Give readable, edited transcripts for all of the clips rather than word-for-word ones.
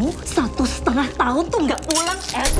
tahu 1,5 tahun tuh nggak pulang, El.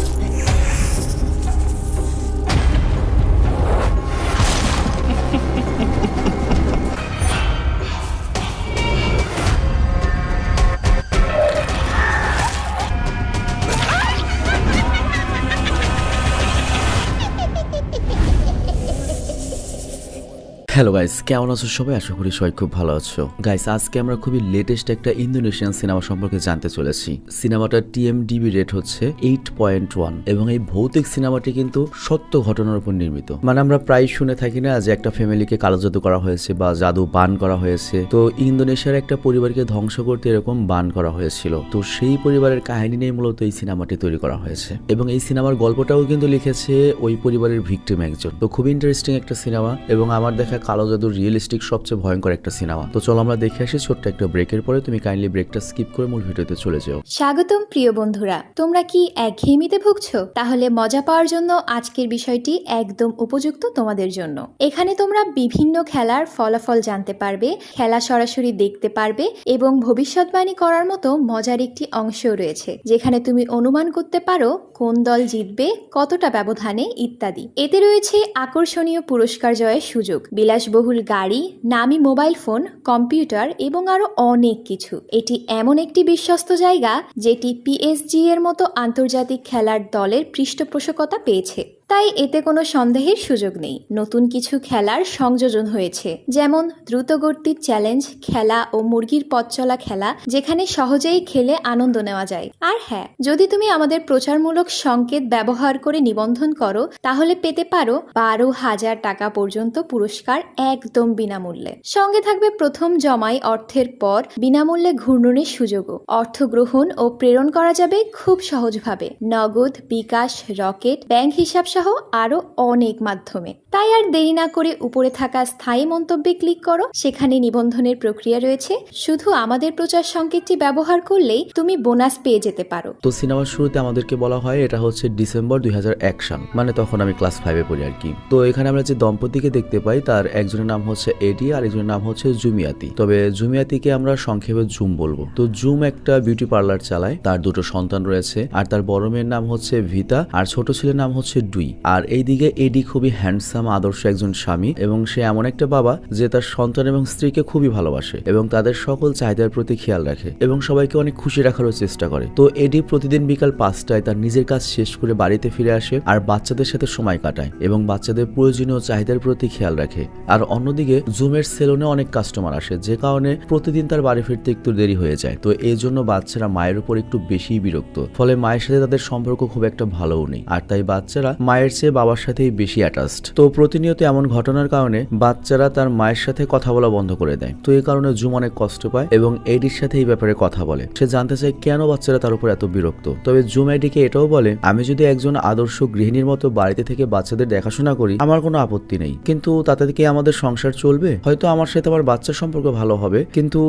Hello guys, কেমন আছো সবাই? আশা করি সবাই খুব ভালো আছো। গাইস, আজকে আমরা খুবই লেটেস্ট একটা ইন্দোনেশিয়ান সিনেমা সম্পর্কে জানতে চলেছি। সিনেমাটার TMDB রেট হচ্ছে 8.1 এবং এই ভৌতিক সিনেমাটি কিন্তু সত্য ঘটনার উপর নির্মিত। মানে আমরা প্রায় শুনে থাকি না যে একটা ফ্যামিলিকে কালো জাদু করা হয়েছে বা জাদু বান করা হয়েছে। তো ইন্দোনেশিয়ার একটা পরিবারকে ধ্বংস করতে এরকম বান করা হয়েছিল। তো সেই পরিবারের কাহিনী নিয়ে মূলত এই সিনেমাটি তৈরি করা হয়েছে এবং এই সিনেমার গল্পটাও কিন্তু লিখেছে ওই পরিবারের ভিকটিম একজন। তো খুব ইন্টারেস্টিং একটা সিনেমা এবং আমার দেখা কালো জাদুর রিয়েলিস্টিক সবচেয়ে ভয়ঙ্কর একটা সিনেমা। তো চলো আমরা দেখে আসি ছোট্ট একটা ব্রেকের পরে। তুমি কাইন্ডলি ব্রেকটা স্কিপ করে মূল ভিডিওতে চলে যাও। স্বাগতম প্রিয় বন্ধুরা, তোমরা কি একঘেয়েমিতে ভুগছো? তাহলে মজা পাওয়ার জন্য আজকের বিষয়টি একদম উপযুক্ত তোমাদের জন্য। এখানে তোমরা বিভিন্ন খেলার ফলাফল জানতে পারবে, খেলা সরাসরি দেখতে পারবে এবং ভবিষ্যৎবাণী করার মতো মজার একটি অংশও রয়েছে, যেখানে তুমি অনুমান করতে পারো কোন দল জিতবে, কতটা ব্যবধানে ইত্যাদি। এতে রয়েছে আকর্ষণীয় পুরস্কার জয়ের সুযোগ, বিলাসবহুল গাড়ি, নামি মোবাইল ফোন, কম্পিউটার এবং আরো অনেক কিছু। এটি এমন একটি বিশ্বস্ত জায়গা যেটি PSG এর মতো আন্তর্জাতিক খেলার দলের পৃষ্ঠপোষকতা পেয়েছে, তাই এতে কোনো সন্দেহের সুযোগ নেই। নতুন কিছু খেলার সংযোজন হয়েছে, যেমন দ্রুতগতির চ্যালেঞ্জ খেলা ও মুরগির পথ চলা খেলা, যেখানে সহজেই খেলে আনন্দ নেওয়া যায়। আর হ্যাঁ, যদি তুমি আমাদের প্রচারমূলক সংকেত ব্যবহার করে নিবন্ধন করো তাহলে পেতে পারো 12,000 টাকা পর্যন্ত পুরস্কার একদম বিনামূল্যে। সঙ্গে থাকবে প্রথম জমাই অর্থের পর বিনামূল্যে ঘূর্ণনের সুযোগও। অর্থ গ্রহণ ও প্রেরণ করা যাবে খুব সহজভাবে, নগদ, বিকাশ, রকেট, ব্যাংক হিসাব সহ আরো অনেক মাধ্যমে। তাই আর দেরি না করে উপরে থাকা স্থায়ী মন্তব্যে ক্লিক করো, সেখানে নিবন্ধনের প্রক্রিয়া রয়েছে। শুধু আমাদের প্রচার সংকেতটি ব্যবহার করলেই তুমি বোনাস পেয়ে যেতে পারো। তো সিনেমার শুরুতে আমাদেরকে বলা হয় এটা হচ্ছে ডিসেম্বর 2001 সাল, মানে তখন আমি ক্লাস 5-এ পড়ি আর কি। তো এখানে আমরা যে দম্পতিকে দেখতে পাই তার একজনের নাম হচ্ছে এডি আর একজনের নাম হচ্ছে জুমিয়াতি। তবে জুমিয়াতিকে আমরা সংক্ষেপে জুম বলবো। তো জুম একটা বিউটি পার্লার চালায়, তার দুটো সন্তান রয়েছে আর তার বড় মেয়ের নাম হচ্ছে ভিতা আর ছোট ছেলের নাম হচ্ছে ডুই। আর এইদিকে এডি খুবই হ্যান্ডসাম, আদর্শ একজন স্বামী এবং সে এমন একটা বাবা যে তার সন্তান এবং স্ত্রীকে খুবই ভালোবাসে এবং তাদের সকল চাহিদার প্রতি খেয়াল রাখে এবং সবাইকে অনেক খুশি রাখারও চেষ্টা করে। তো এডি প্রতিদিন বিকাল 5টায় তার নিজের কাজ শেষ করে বাড়িতে ফিরে আসে আর বাচ্চাদের সাথে সময় কাটায় এবং বাচ্চাদের প্রয়োজনীয় চাহিদার প্রতি খেয়াল রাখে। আর অন্যদিকে জুমের সেলুনে অনেক কাস্টমার আসে, যে কারণে প্রতিদিন তার বাড়ি ফিরতে একটু দেরি হয়ে যায়। তো এই জন্য বাচ্চারা মায়ের উপর একটু বেশি বিরক্ত, ফলে মায়ের সাথে তাদের সম্পর্ক খুব একটা ভালোও নেই। আর তাই বাচ্চারা মায়ের চেয়ে বাবার সাথেই বেশি অ্যাটাচড। তো প্রতিনিয়ত এমন ঘটনার কারণে বাচ্চারা তার মায়ের সাথে কথা বলা বন্ধ করে দেয়। তো এই কারণে জুম অনেক কষ্ট পায় এবং এডির সাথে এই ব্যাপারে কথা বলে। সে জানতে চায় কেন বাচ্চারা তার উপর এত বিরক্ত। তবে জুম এডিকে এটাও বলে, আমি যদি একজন আদর্শ গৃহিণীর মতো বাড়িতে থেকে বাচ্চাদের দেখাশোনা করি আমার কোনো আপত্তি নেই, কিন্তু তাতে কি আমাদের সংসার চলবে? হয়তো আমার সাথে আমার বাচ্চার সম্পর্ক ভালো হবে, কিন্তু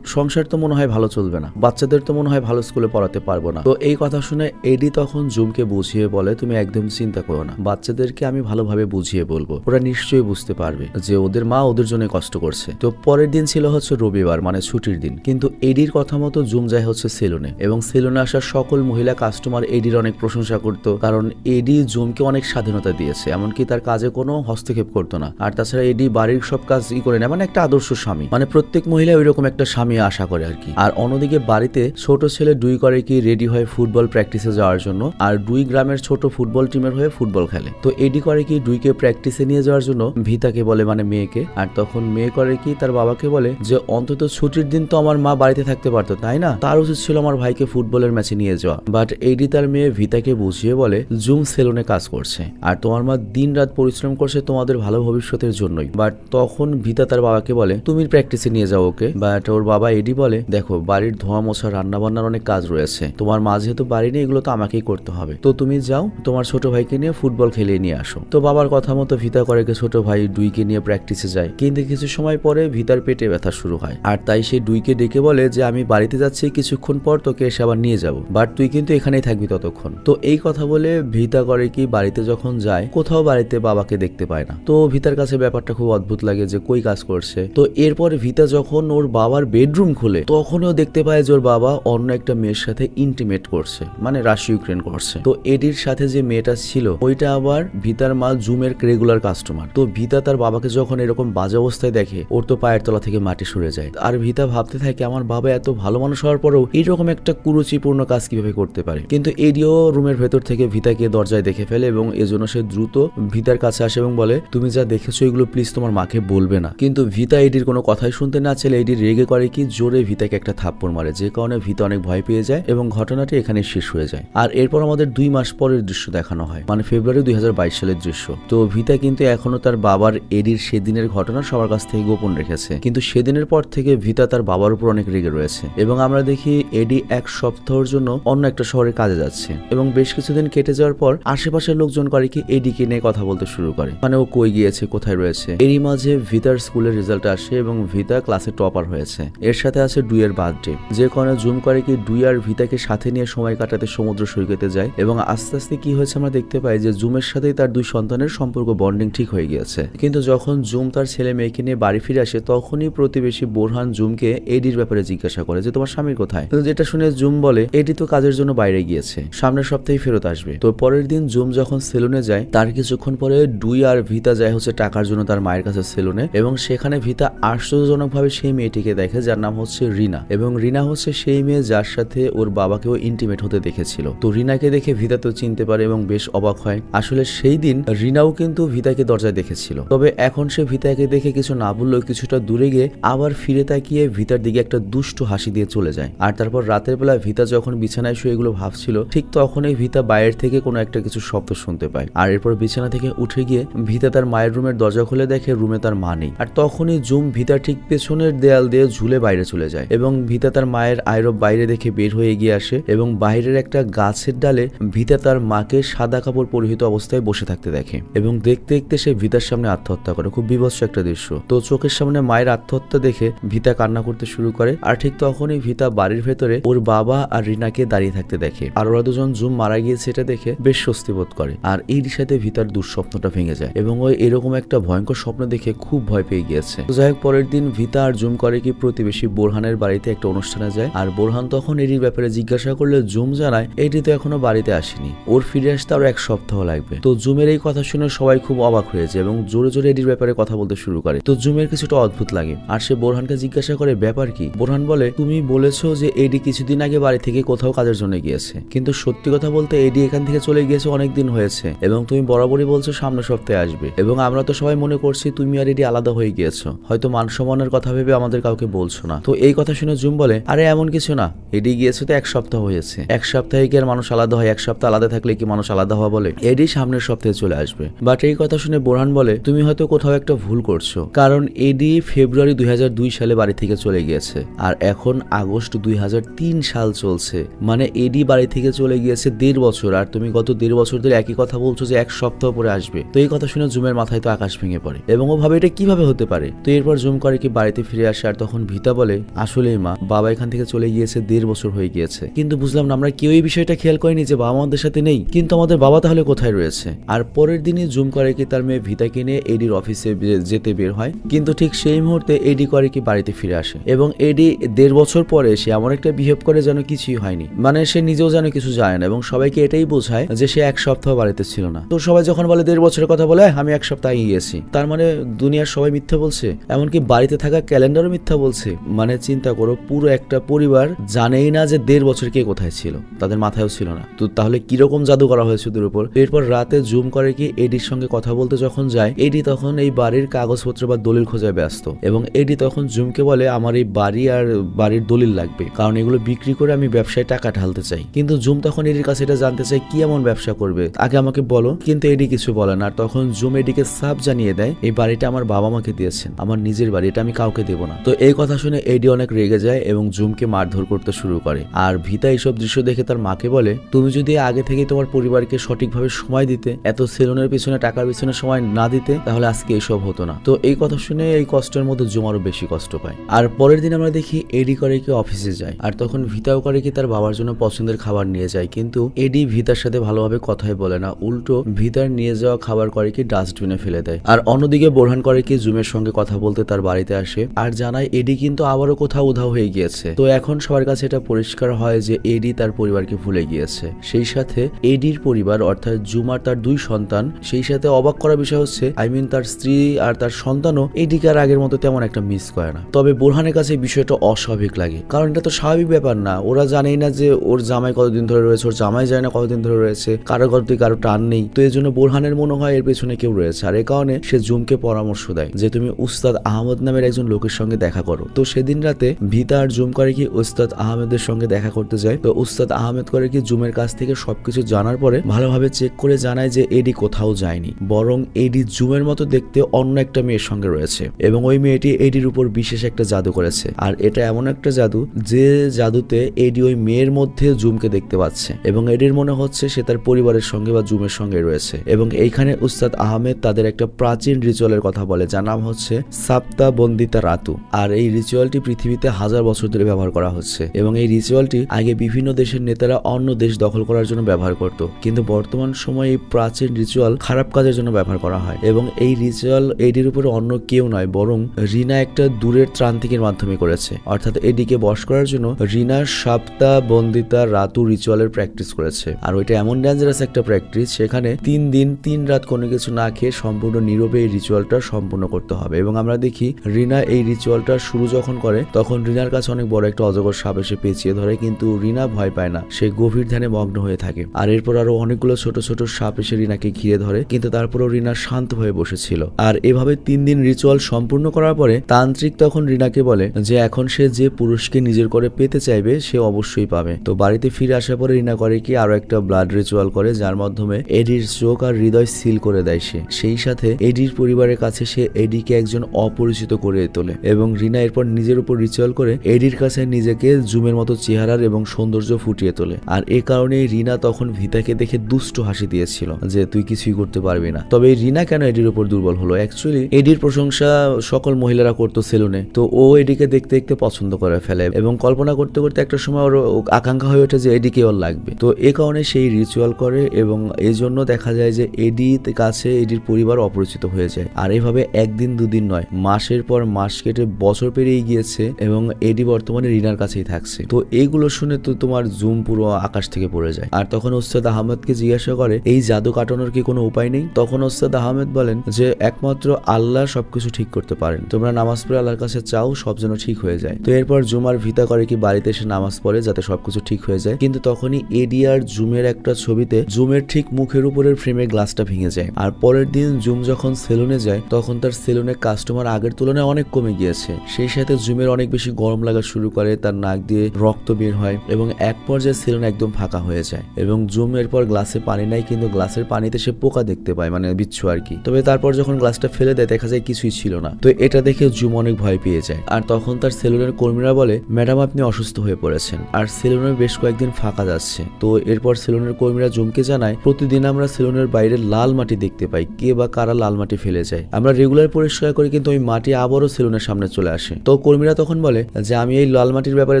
সংসার তো মনে হয় ভালো চলবে না, বাচ্চাদের তো মনে হয় ভালো স্কুলে পড়াতে পারবো না। তো এই কথা শুনে এডি তখন জুমকে বুঝিয়ে বলে, তুমি একদম চিন্তা করো না, বাচ্চাদেরকে আমি ভালোভাবে বুঝিয়ে বলবো, ওরা নিশ্চয়ই বুঝতে পারবে যে ওদের মা ওদের জন্য কষ্ট করছে। তো পরের দিন ছিল হচ্ছে রবিবার, মানে ছুটির দিন, কিন্তু এডির কথা মতো জুম যায় হচ্ছে সেলুনে এবং সেলুনে আসা সকল মহিলা কাস্টমার এডির অনেক প্রশংসা করতো, কারণ এডি জুমকে অনেক স্বাধীনতা দিয়েছে, এমনকি তার কাজে কোনো হস্তক্ষেপ করতো না। আর তাছাড়া এডি বাড়ির সব কাজ করে নেয়, মানে একটা আদর্শ স্বামী, মানে প্রত্যেক মহিলা ওইরকম একটা স্বামী আশা করে আর কি। আর অন্যদিকে বাড়িতে ছোট ছেলে ডুই করে কি রেডি হয় ফুটবল প্র্যাকটিসে যাওয়ার জন্য, আর ডুই গ্রামের ছোট ফুটবল টিমের হয়ে ফুটবল খেলে। তো এডি করে কি ডুইকে প্র্যাকটিসে নিয়ে যাওয়ার জন্য ভিতাকে বলে, মানে মেয়েকে। আর তখন মেয়ে করে কি তার বাবাকে বলে যে অন্তত ছুটির দিন তো আমার মা বাড়িতে থাকতে পারতো, তাই না? তার উচিত ছিল আমার ভাইকে ফুটবলের ম্যাচে নিয়ে যাওয়া। বাট এডি তার মেয়ে ভিতাকে বুঝিয়ে বলে, জুম সেলুনে কাজ করছে আর তোমার মা দিন রাত পরিশ্রম করছে তোমাদের ভালো ভবিষ্যতের জন্যই। বাট তখন ভিতা তার বাবাকে বলে, তুমি প্র্যাকটিসে নিয়ে যাও ওকে। বাট ওর বাবা এডি বলে, দেখো বাড়ির ধোয়া মোছা রান্না বান্নার অনেক কাজ রয়েছে, তোমার মা যেহেতু বাড়ি নেই এগুলো তো আমাকেই করতে হবে, তো তুমি যাও তোমার ছোট ভাইকে নিয়ে ফুটবল খেলিয়ে নিয়ে আসো। তো বাবার কথা মতো ভিতা করে ছোট ভাই ডুইকে নিয়ে প্র্যাকটিসে যায়, কিন্তু কিছু সময় পরে ভিতার পেটে ব্যথা শুরু হয়, আর তাই সে ডুইকে ডেকে বলে যে আমি বাড়িতে যাচ্ছি, কিছুক্ষণ পর তোকে এসে আবার নিয়ে যাব, বাট তুই কিন্তু এখানেই থাকবি ততক্ষণ। তো এই কথা বলে ভিতা করে কি বাড়িতে যখন যায় কোথাও বাড়িতে বাবাকে দেখতে পায় না। তো ভিতার কাছে ব্যাপারটা খুব অদ্ভুত লাগে যে কই কাজ করছে। তো এরপর ভিতা যখন ওর বাবার বেডরুম খুলে তখনও দেখতে পায় যে ওর বাবা অন্য একটা মেয়ের সাথে ইন্টিমেট করছে, মানে রাশি ইউক্রেন করছে। তো এডির সাথে যে মেয়েটা ছিল ওইটা আবার ভিতার মা জুমের রেগুলার কাস্টমার। তো ভিতা তার বাবাকে যখন এরকম বাজে অবস্থায় দেখে ওর তো পায়ের তলা থেকে মাটি সরে যায়, আর ভিতা ভাবতে থাকে আমার বাবা এত ভালো মানুষ হওয়ার পরেও এইরকম একটা কুরুচিপূর্ণ কাজ কিভাবে করতে পারে। কিন্তু এডিও রুমের ভেতর থেকে ভিতাকে দরজায় দেখে ফেলে এবং এজন্য সে দ্রুত ভিতার কাছে আসে এবং বলে তুমি যা দেখেছো এগুলো প্লিজ তোমার মাকে বলবে না। কিন্তু ভিতা এডির কোনো কথাই শুনতে না চাইলে এডি রেগে করে কি জোরে ভিতাকে একটা থাপ্পড় মারে, যে কারণে ভিতা অনেক ভয় পেয়ে যায় এবং ঘটনাটি এখানে শেষ হয়ে যায়। আর এরপর আমাদের 2 মাস পরের দৃশ্য দেখানো হয়, মানে ফেব্রুয়ারি 2022 সালের দৃশ্য। তো ভিতা কিন্তু এখনো তার বাবার এডির সেদিনের ঘটনা সবার কাছ থেকে গোপন রেখেছে, কিন্তু সেদিনের পর থেকে ভিতা তার বাবার উপর অনেক রেগে রয়েছে এবং আমরা দেখি এডি 1 সপ্তাহের জন্য অন্য একটা শহরে কাজে যাচ্ছে এবং বেশ কিছুদিন কেটে যাওয়ার পর আশেপাশের লোকজন করে কি এডিকে নিয়ে কথা বলতে শুরু করে, মানে ও কই গিয়েছে, কোথায় রয়েছে। এরই মাঝে ভিতার স্কুলের রেজাল্ট আসে এবং ভিতা ক্লাসে টপার হয়েছে। এর সাথে আছে ডুইয়ের বার্থডে, যে কারণে জুম করে কি ডুই আর ভিতাকে সাথে নিয়ে সময় কাটাতে সমুদ্র সৈকতে যায় এবং আস্তে আস্তে কি হয়েছে আমরা দেখতে পাই যে জুমের সাথেই তার 2 সন্তানের সম্পর্ক বন্ডিং ঠিক হয়ে গিয়েছে। কিন্তু যখন জুম তার ছেলে মেয়েকে নিয়ে বাড়ি ফিরে আসে তখনই প্রতিবেশী বোরহান জুমকে এডির ব্যাপারে জিজ্ঞাসা করে যে তোমার স্বামীর কোথায়। যেটা শুনে জুম বলে এডি তো কাজের জন্য বাইরে গিয়েছে, সামনের সপ্তাহে ফেরত আসবে। তো পরের দিন জুম যখন সেলুনে যায় তার কিছুক্ষণ পরে ডুই আর ভিতা যায় হচ্ছে টাকার জন্য তার মায়ের কাছে সেলুনে, এবং সেখানে ভিতা আশ্চর্যজনকভাবে সেই মেয়েটিকে দেখে যার নাম হচ্ছে রিনা, এবং রিনা হচ্ছে সেই মেয়ে যার সাথে ওর বাবাকেও ইন্টিমেট হতে দেখেছিল। তো রিনাকে দেখে ভিতা তো চিনতে পারে এবং বেশ অবাক হয়। আসলে সেই দিন রিনাও কিন্তু ভিতাকে দরজায় দেখেছিল, তবে এখন সে ভিতাকে দেখে কিছু না বললেও কিছুটা দূরে গিয়ে আবার ফিরে তাকিয়ে ভিতার দিকে একটা দুষ্টু হাসি দিয়ে চলে যায়। আর তারপর রাতের বেলা ভিতা যখন বিছানায় শুয়ে এগুলো ভাবছিল ঠিক তখনই ভিতা বাইরের থেকে কোনো একটা কিছু শব্দ শুনতে পায়, আর এরপর বিছানা থেকে উঠে গিয়ে ভিতা তার মায়ের রুমের দরজা খুলে দেখে রুমে তার মা নেই। আর তখনই জুম ভিতার ঠিক পেছনের দেয়াল দিয়ে ঝুলে বাইরে চলে যায় এবং ভিতা তার মায়ের আয়রব বাইরে দেখে বের হয়ে এগিয়ে আসে এবং বাইরের একটা গাছের ডালে ভিতা তার মাকে সাদা কাপড় পরিহিত অবস্থায় বসে থাকতে দেখে এবং দেখতে দেখতে সে ভিতার সামনে আত্মহত্যা করে। খুব বিভৎস একটা দৃশ্য। তো চোখের সামনে মায়ের আত্মহত্যা দেখে ভিতা কান্না করতে শুরু করে, আর ঠিক তখনই ভিতা বাড়ির ভেতরে ওর বাবা আর রিনাকে দাঁড়িয়ে থাকতে দেখে, আর ওরা দুজন জুম মারা গিয়েছে এটা দেখে বেশ স্বস্তি বোধ করে। আর এই সাথে ভিতার দুঃস্বপ্নটা ভেঙে যায় এবং ওই এরকম একটা ভয়ঙ্কর স্বপ্ন দেখে খুব ভয় পেয়ে গিয়েছে। তো যাই হোক, পরের দিন ভিতা আর জুম করে কি প্রতিবেশী বোরহানের বাড়িতে একটা অনুষ্ঠানে যায়, আর বোরহান তখন এডির ব্যাপারে জিজ্ঞাসা করলে জুম জানায় এডি তো এখনো বাড়িতে আসেনি, ওর ফিরে আসতে আরো 1 সপ্তাহ লাগবে। তো জুমের এই কথা শুনে সবাই খুব অবাক হয়ে যায় এবং জোরে জোরে এডির ব্যাপারে কথা বলতে শুরু করে। তো জুমের কিছুটা অদ্ভুত লাগে আর সে বোরহানকে জিজ্ঞাসা করে ব্যাপার কি। বোরহান বলে তুমি বলেছো যে এডি কিছুদিন আগে বাড়ি থেকে কোথাও কাজের জন্য গিয়েছে, কিন্তু সত্যি কথা বলতে এডি এখান থেকে চলে গিয়েছে অনেকদিন হয়েছে এবং তুমি বরাবরই বলছো সামনের সপ্তাহে আসবে, এবং আমরা তো সবাই মনে করছি তুমি আর এডি আলাদা হয়ে গিয়েছো, হয়তো মান সম্মানের কথা ভেবে আমাদের কাউকে বলছো না। তো এই কথা শুনে জুম বলে আরে এমন কিছু না, এডি গিয়েছে তো 1 সপ্তাহ হয়েছে, 1 সপ্তাহে কি আর মানুষ আলাদা হয়? 1 সপ্তাহ আলাদা থাকলে কি মানুষ আলাদা হওয়া বলে? এডি সামনের সপ্তাহে চলে আসবে। বাট এই কথা শুনে বোরহান বলে তুমি হয়তো কোথাও একটা ভুল করছো, কারণ এডি ফেব্রুয়ারি 2002 সালে বাড়ি থেকে চলে গিয়েছে আর এখন আগস্ট 2003 সাল চলছে, মানে এডি বাড়ি থেকে চলে গিয়েছে 1.5 বছর, আর তুমি গত 1.5 বছর ধরে একই কথা বলছো যে 1 সপ্তাহ পরে আসবে। তো এই কথা শুনে জুমের মাথায় তো আকাশ ভেঙে পড়ে এবং ও ভাবে এটা কিভাবে হতে পারে। তো এরপর জুম করে কি বাড়িতে ফিরে আসে, আর তখন ভিতা বলে আসলেই মা, বাবা এখান থেকে চলে গিয়েছে 1.5 বছর হয়ে গিয়েছে, কিন্তু বুঝলাম না আমরা কেউ এই বিষয়টা খেয়াল করিনি যে বাবা আমাদের সাথে নেই, কিন্তু আমাদের বাবা তাহলে কোথায় রয়েছে। আর পরের দিনই জুম করে কি তার মেয়ে ভিতাকে নিয়ে এডির অফিসে যেতে বের হয়, কিন্তু ঠিক সেই মুহূর্তে এডি করে কি বাড়িতে ফিরে আসে এবং এডি 1.5 বছর পরে সে এমন একটা বিহেভ করে যেন কিছুই হয়নি, মানে সে নিজেও যেন কিছু জানে না এবং সবাইকে এটাই বোঝায় যে সে 1 সপ্তাহ বাড়িতে ছিল না। তো সবাই যখন বলে 1.5 বছরের কথা বলে আমি 1 সপ্তাহ গিয়েছি, তার মানে দুনিয়ার সবাই মিথ্যা বলছে, এমনকি বাড়িতে থাকা ক্যালেন্ডারও মিথ্যা বলছে। মানে চিন্তা করো, পুরো একটা পরিবার জানেই না যে 1.5 বছর কে কোথায় ছিল, তাদের মাথায়ও ছিল না। তো তাহলে কিরকম জাদু করা হয়েছে ওদের উপর। এরপর রাতে জুম করে কি এডির সঙ্গে কথা বলতে যখন যায়, এডি তখন এই বাড়ির কাগজপত্র বা দলিল খোঁজায় ব্যস্ত এবং এডি তখন জুমকে বলে আমার এই বাড়ি আর বাড়ির দলিল লাগবে, কারণ এগুলো বিক্রি করে আমি ব্যবসায় টাকা ঢালতে চাই। কিন্তু জুম তখন এডির কাছে এটা জানতে চায় কি এমন ব্যবসা করবে, আগে আমাকে বলো। কিন্তু এডি কিছু বলে না। আর তখন জুম এডিকে সাফ জানিয়ে দেয় এই বাড়িটা আমার বাবা মাকে দিয়েছেন, আমার নিজের বাড়ি, এটা আমি কাউকে দেবো না। তো এই কথা শুনে এডি অনেক রেগে যায় এবং জুমকে মারধর করতে শুরু করে। আর ভিতা এইসব দৃশ্য দেখে তার মাকে বলে তুমি যদি আগে থেকে তোমার পরিবারকে সঠিকভাবে সময় দিতে, এত সেলুনের পিছনে টাকার পিছনে সময় না দিতে, তাহলে আজকে এসব হতো না। তো এই কথা শুনে এই কষ্টের মধ্যে জুম আরো বেশি কষ্ট পায়। আর পরের দিন আমরা দেখি এডি করে কি অফিসে যায়, আর তখন ভিতাও করে কি তার বাবার জন্য পছন্দের খাবার নিয়ে যায়, কিন্তু এডি ভিতার সাথে ভালোভাবে কথাই বলে না, উল্টো ভিতার নিয়ে যাওয়া খাবার করে কি ডাস্টবিনে ফেলে দেয়। আর অন্যদিকে বোরহান করে কি জুমের সঙ্গে কথা বলতে তার বাড়িতে আসে আর জানায় এডি কিন্তু আবারও কোথাও উধাও হয়ে গিয়েছে। তো এখন সবার কাছে এটা পরিষ্কার হয় যে এডি তার পরিবারকে ভুলে গিয়েছে, সেই সাথে এডির পরিবার অর্থাৎ জুমার তার 2 সন্তান, সেই সাথে অবাক করার বিষয় হচ্ছে তার স্ত্রী আর তার সন্তানও এডিকে আর আগের মতো তেমন একটা মিস করে না। তবে বোরহানের কাছে বিষয়টা অস্বাভাবিক লাগে, কারণ এটা তো স্বাভাবিক ব্যাপার না। ওরা জানেই না যে ওর জামাই কতদিন ধরে রয়েছে, ওর জামাই যায় না কতদিন ধরে রয়েছে, কারো গল্পে কারো টান নেই। তো এই জন্য বোরহানের মনে হয় এর পেছনে কেউ রয়েছে, আর এই কারণে সে জুমকে পরামর্শ দেয় যে তুমি উস্তাদ আহমদ নামের একজন লোকের সঙ্গে দেখা করো। তো সেদিন রাতে ভিতা আর জুম করে কি উস্তাদ আহমেদের সঙ্গে দেখা করতে যায়। তো উস্তাদ আহমেদ করে কি জুমের কাছ থেকে সবকিছু জানার পরে ভালোভাবে চেক করে জানায় যে এডি কোথাও যায়নি, বরং এডি জুমের মতো দেখতে অন্য একটা মেয়ের সঙ্গে রয়েছে এবং ওই মেয়েটি এডির উপর বিশেষ একটা জাদু করেছে। আর এটা এমন একটা জাদু যে জাদুতে এডি ওই মেয়ের মধ্যে জুমকে দেখতে পাচ্ছে এবং এডির মনে হচ্ছে সে তার পরিবারের সঙ্গে বা জুমের সঙ্গে রয়েছে। এবং এইখানে উস্তাদ আহমেদ তাদের একটা প্রাচীন রিচুয়ালের কথা বলে, যার নাম হচ্ছে সাপ্তা বন্দিতা রাতু। আর এই রিচুয়ালটি পৃথিবীতে 1000 বছর ধরে ব্যবহার করা হচ্ছে এবং এই রিচুয়ালটি আগে বিভিন্ন দেশের নেতারা অন্য দেশ দখল করার জন্য ব্যবহার করত, কিন্তু বর্তমান সময়ে এই প্রাচীন রিচুয়াল খারাপ কাজের জন্য ব্যবহার করা হয়। এবং এই রিচুয়াল এডির উপরে অন্য কেউ নয়, বরং রিনা একটা দূরের ত্রান্তিকের মাধ্যমে করেছে। অর্থাৎ এডিকে বশ করার জন্য রিনা সাপ্তা বন্দিতা রাতু রিচুয়ালের প্র্যাকটিস করেছে। আর ওইটা এমন ডেঞ্জারাস একটা প্র্যাকটিস, সেখানে 3 দিন 3 রাত কোনো কিছু না খেয়ে সম্পূর্ণ নীরবে এই রিচুয়ালটা সম্পূর্ণ করতে হবে। এবং আমরা দেখি রিনা এই রিচুয়ালটা শুরু যখন করে তখন রিনার কাছে অনেক বড় একটা অজগর সাপ এসে পেঁচিয়ে ধরে, কিন্তু রিনা ভয় পায় না, সে গভীর ধ্যানে মগ্ন হয়ে থাকে। আর এরপর আরো অনেকগুলো ছোট ছোট সাপ এসে রিনাকে ঘিরে ধরে, কিন্তু তারপরও রিনা শান্ত হয়ে বসেছিল। আর এভাবে 3 দিন রিচুয়াল সম্পূর্ণ করার পরে তান্ত্রিক তখন রিনাকে বলে যে এখন সে যে পুরুষকে নিজের করে পেতে চাইবে সে অবশ্যই পাবে। তো বাড়িতে ফিরে আসার পরে রিনা করে কি আরো একটা ব্লাড রিচুয়াল করে, যার মাধ্যমে এডির চোখ আর হৃদয় সিল করে দেয় সে। সেই সাথে এডির পরিবারের কাছে সে এডিকে একজন অপরিচিত করে তোলে এবং রিনা এরপর নিজের উপর রিচুয়াল করে এডির কাছে নিজেকে জুমের মতো চেহারার এবং সৌন্দর্য ফুটিয়ে তোলে। আর এ কারণে রিনা তখন ভিতাকে দেখে দুষ্ট হাসি দিয়েছিল যে তুই কিছুই করতে পারবি না। তবে রিনা কেন এডির উপর দুর্বল হলো? অ্যাকচুয়ালি এডির প্রশংসা সকল মহিলারা করতো সেলুনে, তো ও এডিকে দেখতে দেখতে পছন্দ করে ফেলে এবং কল্পনা করতে করতে একটা সময় ওর আকাঙ্ক্ষা হয়ে ওঠে যে এডিকে ওর লাগবে। তো এ কারণে সেই রিচুয়াল করে এবং এই জন্য দেখা যায় যে এডির কাছে এডির পরিবার অপরিচিত হয়ে যায়। আর এভাবে 1 দিন 2 দিন নয়, মাসের পর মাস কেটে বছর পেরিয়ে গিয়েছে এবং এডি বর্তমানে রিনার কাছেই থাকছে। তো এইগুলো শুনে তো তোমার জুম পুরো আকাশ থেকে পড়ে যায়। আর তখন ওস্তাদ আহমেদকে জিজ্ঞাসা করে এই জাদু কাটানোর কি কোনো উপায় নেই? তখন ওস্তাদ আহমেদ বলেন যে একমাত্র আল্লাহ সবকিছু ঠিক করতে পারেন, তোমরা নামাজ পড়ে আল্লাহর কাছে চাও, সব যেন ঠিক হয়ে যায়। তো এরপর জুম আর ভিতা করে কি বাড়িতে এসে নামাজ পড়ে যাতে সবকিছু ঠিক হয়ে যায়, কিন্তু তখনই এডি আর জুমের একটা ছবিতে জুমের ঠিক মুখের উপরের ফ্রেমের গ্লাসটা ভেঙে যায়। আর পরের দিন জুম যখন সেলুনে যায় তখন তার সেলুনে কাস্টমার আগের তুলনায় অনেক কমে গিয়েছে। সেই সাথে জুমের অনেক বেশি গরম লাগা শুরু করে, তার নাক দিয়ে রক্ত বের হয় এবং এক পর্যায়ে সেলুন একদম ফাঁকা হয়ে যায়। এবং জুম এরপর গ্লাসে পানি নাই, কিন্তু গ্লাসের পানিতে সে পোকা দেখতে পায়, মানে বিচ্ছু আর কি। তবে তারপর যখন গ্লাসটা ফেলে দেয় দেখা যায় কিছুই ছিল না। তো এটা দেখে জুম অনেক ভয় পেয়ে যায়। আর তখন তার সেলুনের কর্মীরা বলে ম্যাডাম আপনি অসুস্থ হয়ে পড়েছেন আর সেলুনের বেশ কয়েকদিন ফাঁকা যাচ্ছে। তো এরপর সেলুনের কর্মীরা জুমকে জানায় প্রতিদিন আমরা সেলুনের বাইরে লাল মাটি দেখতে পাই, কে বা কারা লাল মাটি ফেলে যায়। আমরা রেগুলার পরিষ্কার করি কিন্তু ওই মাটি আবারও সেলুনের সামনে চলে আসে। তো কর্মীরা তখন বলে যে আমি এই লাল মাটির ব্যাপারে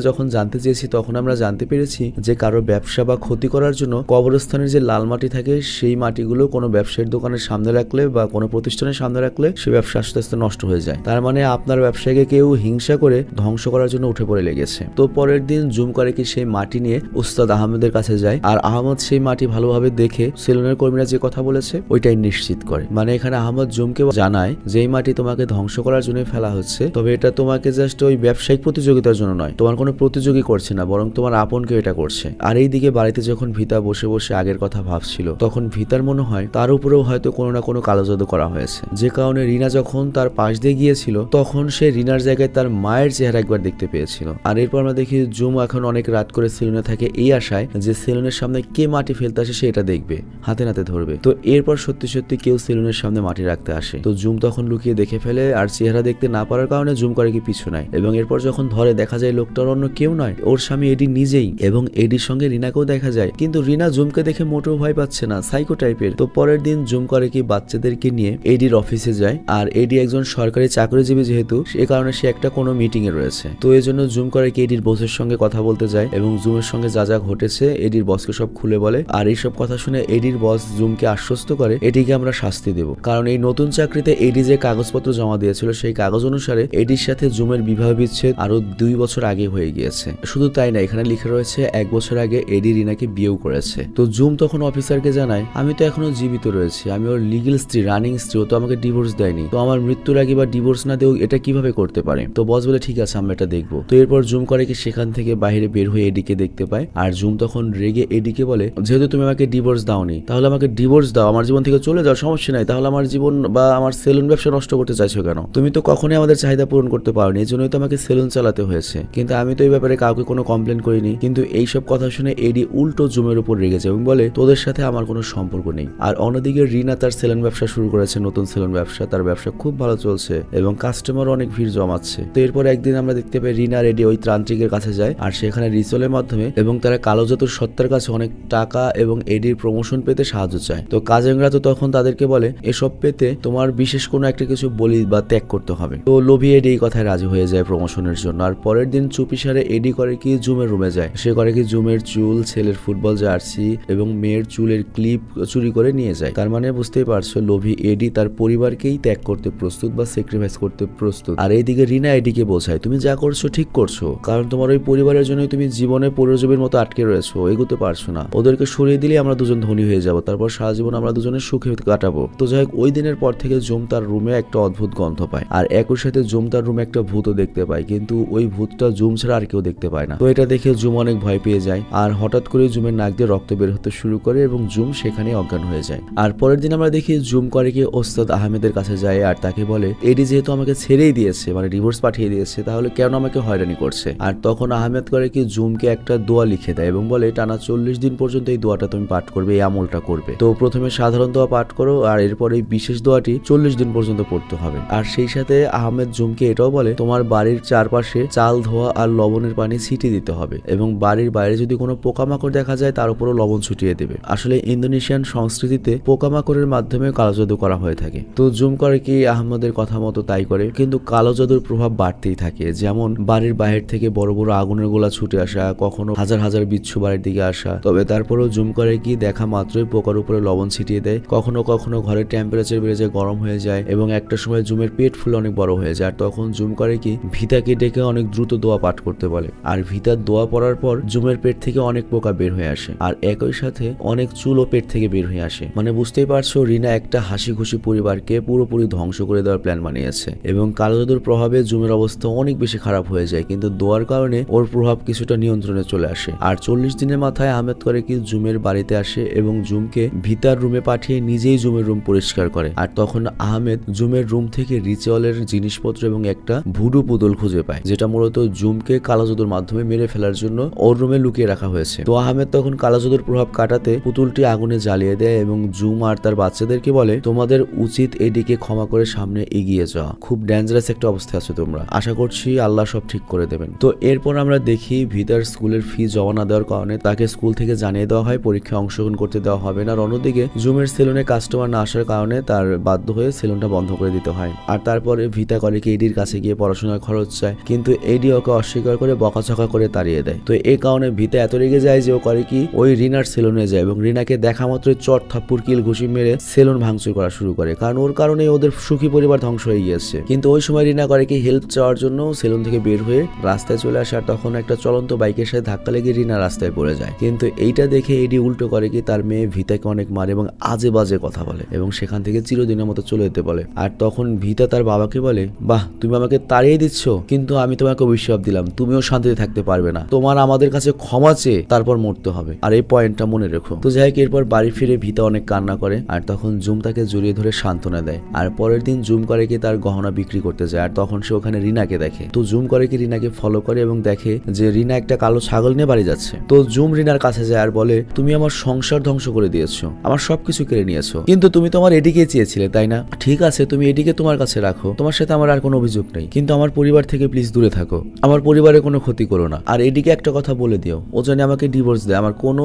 যখন জানতে চেয়েছি তখন আমরা জানতে পেরেছি যে কারো ব্যবসা বা ক্ষতি করার জন্য কবরস্থানের যে লাল মাটি থাকে সেই মাটিগুলো কোনো ব্যবসায়ীর দোকানের সামনে রাখলে বা কোনো প্রতিষ্ঠানের সামনে রাখলে সে ব্যবসা আস্তে আস্তে নষ্ট হয়ে যায়। তার মানে আপনার ব্যবসায়ীকে কেউ হিংসা করে ধ্বংস করার জন্য উঠে পড়ে লেগেছে। তো পরের দিন জুম করে কি সেই মাটি নিয়ে উস্তাদ আহমেদের কাছে যায় আর আহমদ সেই মাটি ভালোভাবে দেখে সেলুনের কর্মীরা যে কথা বলেছে ওইটাই নিশ্চিত করে। মানে এখানে আহমদ জুমকে জানায় যে এই মাটি তোমাকে ধ্বংস করার জন্য ফেলা হচ্ছে, তবে এটা তোমাকে জাস্ট ওই ব্যবসায়িক প্রতিযোগিতার জন্য নয়, তোমার কোনো প্রতিযোগী করছে না, বরং তোমার আপন কেউ এটা করছে। আর এইদিকে বাড়িতে যখন ভিতা বসে বসে আগের কথা ভাবছিল তখন ভিতার মনে হয় তার উপরেও হয়তো কোনো না কোনো কালো জাদু করা হয়েছে, যে কারণে রিনা যখন তার পাশ দিয়ে গিয়েছিল তখন সে রিনার জায়গায় তার মায়ের চেহারা একবার দেখতে পেয়েছিল। আর এরপর আমরা দেখি জুম এখন অনেক রাত করে সেলুনে থাকে এই আশায় যে সেলুনের সামনে কে মাটি ফেলতে আসে সে এটা দেখবে, হাতে নাতে ধরবে। তো এরপর সত্যি সত্যি কেউ সেলুনের সামনে মাটি রাখতে আসে। তো জুম তখন লুকিয়ে দেখে ফেলে আর চেহারা দেখতে না পারার কারণে জুম করে কি পিছু নেয় এবং এরপর যখন ধরে দেখা যায় লোকটার অন্য কেউ নয়, ওর স্বামী এডি নিজেই। এবং এডির সঙ্গে রিনাকেও দেখা যায়, কিন্তু রিনা জুমকে দেখে মোটেও ভয় পাচ্ছে না, সাইকো টাইপের। তো পরের দিন জুম করে কি বাচ্চাদেরকে নিয়ে এডির অফিসে যায়। আর এডি একজন সরকারি চাকরিজীবী যেহেতু, সে কারণে সে একটা কোনো মিটিং এ রয়েছে। তো এই জন্য জুম করে কি এডির বসের সঙ্গে কথা বলতে যায় এবং জুমের সঙ্গে যা যা ঘটেছে এডির বসকে সব খুলে বলে। আর এইসব কথা শুনে এডির বস জুমকে আশ্বস্ত করে এডিকে আমরা শাস্তি দেব, কারণ এই নতুন চাকরিতে এডি যে কাগজপত্র জমা দিয়েছিল সেই কাগজ অনুসারে এডির সাথে জুমের বিবাহ বিচ্ছেদ আরো 2 বছর আগে হয়ে গিয়েছে। শুধু তাই না, এখানে লিখে রয়েছে 1 বছর আগে এডি রিনাকে বিয়েও করেছে। তো জুম তখন অফিসারকে জানায়, আমি তো এখনো জীবিত রয়েছি, আমি ওর লিগ্যাল স্ত্রী, রানিং স্ত্রী, ও তো আমাকে ডিভোর্স দেয়নি, তো আমার মৃত্যুর আগে বা ডিভোর্স না দেও এটা কিভাবে করতে পারে। তো বস বলে ঠিক আছে, আমরা এটা দেখবো। তো এরপর জুম করে কি সেখান থেকে বাইরে বের হয়ে এডিকে দেখতে পায়। আর জুম তখন রেগে এডিকে বলে, যেহেতু তুমি আমাকে ডিভোর্স দাওনি তাহলে আমাকে ডিভোর্স দাও, আমার জীবন থেকে চলে যাও, সমস্যা নাই, তাহলে আমার জীবন বা আমার সেলুন ব্যবসা নষ্ট করতে চাইছো কেন? তুমি তো কখনোই আমাদের চাহিদা পূরণ করতে পারোনি, এই জন্যই তো আমাকে সেলুন চালাতে হয়েছে, কিন্তু আমি তো এই ব্যাপারে কাউকে কোনো কমপ্লেন করিনি। কিন্তু এইসব কথা শুনে এডি উল্টো জুমের উপর রেগেছে এবং বলে, তোদের সাথে আমার কোনো সম্পর্ক নেই। আর অন্যদিকে রিনা তার সেলুন ব্যবসা শুরু করেছে, নতুন সেলুন ব্যবসা, তার ব্যবসা খুব ভালো চলছে এবং কাস্টমার অনেক ভিড় জমাচ্ছে। তো এরপর একদিন আমরা দেখতে পাই রিনা আর এডি ওই তান্ত্রিকের কাছে যায় আর সেখানে রিচুয়ালের মাধ্যমে এবং তারা কালো জাদুর সত্তার কাছে অনেক টাকা এবং এডির প্রমোশন পেতে সাহায্য চায়। তো কাজেংরা তো তখন তাদেরকে বলে, এসব পেতে তোমার বিশেষ কোনো একটা কিছু বলি বা ত্যাগ করতে হবে। তো লোভী এডি এই কথায় রাজি হয়ে যায় প্রমোশনের জন্য। আর পরের দিন চুপিসারে এডি করে কি জুমের রুমে যায়, সে করে কি জুমের চুল, ছেলের ফুটবল জার্সি এবং মেয়ের চুলের ক্লিপ চুরি করে নিয়ে যায়। তার মানে বুঝতেই পারছো লোভী এডি তার পরিবারকেই ত্যাগ করতে প্রস্তুত বা স্যাক্রিফাইস করতে প্রস্তুত। আর এইদিকে রিনা এডিকে বোঝায়, তুমি যা করছো ঠিক করছো, কারণ তোমার ওই পরিবারের জন্যই তুমি জীবনে পরিজীবীর মতো আটকে রয়েছো, এগোতে পারছো না, ওদেরকে সরিয়ে দিলে আমরা দুজন ধনী হয়ে যাব, তারপর সারা জীবন আমরা দুজনে সুখে কাটাবো। তো যাই হোক, ওই দিনের পর থেকে জুম তার রুমে একটা অদ্ভুত গন্ধ পায় আর একই সাথে জুম তার রুমে একটা ভূতও দেখতে পায়, কিন্তু ওই ভূতটা জুম ছাড়া আর কেউ দেখতে পায় না। তো এটা দেখে জুম অনেক ভয় পেয়ে যায় আর হঠাৎ করে জুমের নাক দিয়ে রক্ত বের হতে শুরু করে এবং জুম সেখানে অজ্ঞান হয়ে যায়। আর পরের দিন আমরা দেখি জুম করে কি ওস্তাদ আহমেদের কাছে যায় আর তাকে বলে, এডি যেহেতু আমাকে ছেড়েই দিয়েছে, মানে ডিভোর্স পাঠিয়ে দিয়েছে, তাহলে কেন আমাকে হয়রানি করছে। আর তখন আহমেদ করে কি জুমকে একটা দোয়া লিখে দেয় এবং বলে, টানা 40 দিন পর্যন্ত এই দোয়াটা তুমি পাঠ করবে, এই আমলটা করবে। তো প্রথমে সাধারণ দোয়া পাঠ করো আর এরপর এই বিশেষ দোয়াটি 40 দিন পর্যন্ত পড়তে হবে। আর সেই সাথে আহমেদ জুমকে এটাও বলে, তোমার বাড়ির চারপাশে চাল ধোয়া আর লবণের পানি ছিটিয়ে দিতে হবে এবং বাড়ির বাইরে যদি কোনো পোকামাকড় দেখা যায় তার উপরও লবণ ছুটিয়ে দেবে। আসলে ইন্দোনেশিয়ান সংস্কৃতিতে পোকামাকড়ের মাধ্যমে কালো জাদু করা হয়ে থাকে। তো জুম করে কি আহমেদের কথা মতো তাই করে, কিন্তু কালো জাদুর প্রভাব বাড়তেই থাকে। যেমন বাড়ির বাইরে থেকে বড় বড় আগুনের গোলা ছুটে আসা, কখনো হাজার হাজার বিচ্ছু বাড়ির দিকে আসা। তবে তারপরেও জুম করে কি দেখা মাত্রই পোকার উপরে লবণ ছিটিয়ে দেয়। কখনো কখনো ঘরের টেম্পারেচার বেড়ে যায়, গরম হয়ে যায় এবং একটা সময় জুমের পেট ফুলে অনেক বড় হয়ে যায়। আর তখন জুম করে কি ভিতাকে ডেকে অনেক দ্রুত দোয়া পাঠ করতে বলে আর ভিতার দোয়া পড়ার পর জুমের পেট থেকে অনেক পোকা বের হয়ে আসে আর একই সাথে অনেক চুলও পেট থেকে বের হয়ে আসে। মানে বুঝতেই পারছো রিনা একটা হাসি খুশি পরিবারকে পুরোপুরি ধ্বংস করে দেওয়ার প্ল্যান বানিয়েছে এবং কালো জাদুর প্রভাবে জুমের অবস্থা অনেক বেশি খারাপ হয়ে যায়, কিন্তু দোয়ার কারণে ওর প্রভাব কিছুটা নিয়ন্ত্রণে চলে আসে। আর 40 দিনের মাথায় আহমেদ করে কি জুমের বাড়িতে আসে এবং জুমকে ভিতার রুমে পাঠিয়ে নিজেই জুমের রুম পরিষ্কার করে। আর তখন আহমেদ জুমের রুম থেকে রিচুয়ালের জিনিসপত্র এবং একটা ভুডু পুতুল খুঁজে পায়, যেটা মূলত জুমকে কালো জাদুর মাধ্যমে মেরে ফেলার জন্য ওর রুমে লুকিয়ে রাখা হয়েছে। তো আহমেদ তখন কালো জাদুর প্রভাব কাটাতে পুতুলটি আগুনে জ্বালিয়ে দেয় এবং জুম আর তার বাচ্চাদেরকে বলে, তোমাদের উচিত এডিকে ক্ষমা করে সামনে এগিয়ে যাওয়া, খুব ডেঞ্জারাস একটা অবস্থায় আছো তোমরা, আশা করছি আল্লাহ সব ঠিক করে দেবেন। তো এরপর আমরা দেখি ভিতার স্কুলের ফি জমা না দেওয়ার কারণে তাকে স্কুল থেকে জানিয়ে দেওয়া হয় পরীক্ষায় অংশগ্রহণ করতে দেওয়া হবে না। আর অন্যদিকে জুমের সেলুনে কাস্টমার না আসার কারণে তার বাধ্য হয়ে সেলুনটা বন্ধ করে দিতে হয়। আর তারপরে ভিতা করে কি এডির কাছে গিয়ে পড়াশোনার খরচ চায়, কিন্তু এডি ওকে অস্বীকার করে বকাঝকা করে তাড়িয়ে দেয়। তো এই কারণে ভিতা এত রেগে যায় যে ও করে কি ওই রিনার সেলুনে যায় এবং রিনাকে দেখা মাত্রই চট থাপ্পুর কিল ঘুষি মেরে সেলুন ভাঙচুর করা শুরু করে, কারণ ওর কারণে ওদের সুখী পরিবার ধ্বংস হয়ে গিয়েছে। কিন্তু ওই সময় রিনা করে কি হেল্প চাওয়ার জন্য সেলুন থেকে বের হয়ে রাস্তায় চলে আসে আর তখন একটা চলন্ত বাইকের সাথে ধাক্কা লেগে রিনা রাস্তায় পড়ে যায়। কিন্তু এইটা দেখে এডি উল্টো করে কি তার মেয়ে ভিতাকে অনেক মারে এবং আজে বাজে কথা বলে এবং সেখান থেকে চিরদিনের মতো চলে যেতে বলে। আর তখন ভিতা তার বাবাকে বলে, বাহ তুমি আমাকে তাড়িয়ে দিচ্ছ, কিন্তু আমি তোমাকে অভিশাপ দিলাম, তুমিও শান্তিতে থাকতে পারবে না, তোমার আমাদের কাছে ক্ষমা চেয়ে তারপর মরতে হবে, আর এই পয়েন্টটা মনে রেখো। তো যাই হোক, এরপর বাড়ি ফিরে ভিতা অনেক কান্না করে আর তখন জুম তাকে জড়িয়ে ধরে সান্ত্বনা দেয়। আর পরের দিন জুম করে কি তার গহনা বিক্রি করতে যায় আর তখন সে ওখানে রিনাকে দেখে। তো জুম করে কি রিনাকে ফলো করে এবং দেখে যে রিনা একটা কালো ছাগল নিয়ে বাড়ি যাচ্ছে। তো জুম রিনার কাছে যায় আর বলে, তুমি আমার সংসার ধ্বংস করে দিয়েছো, আমার সবকিছু কেড়ে নিয়েছো, কিন্তু তুমি তো আমার এডিকে চেয়েছিলে তাই না? ঠিক আছে, তুমি এডিকে তোমার কাছে রাখো, তোমার সাথে আমার আর কোনো অভিযোগ নেই, কিন্তু আমার পরিবার থেকে প্লিজ দূরে থাকো, আমার পরিবারের কোনো ক্ষতি করো না। আর এডিকে একটা কথা বলে দিও, ও যেন আমাকে ডিভোর্স দেয়, আমার কোনো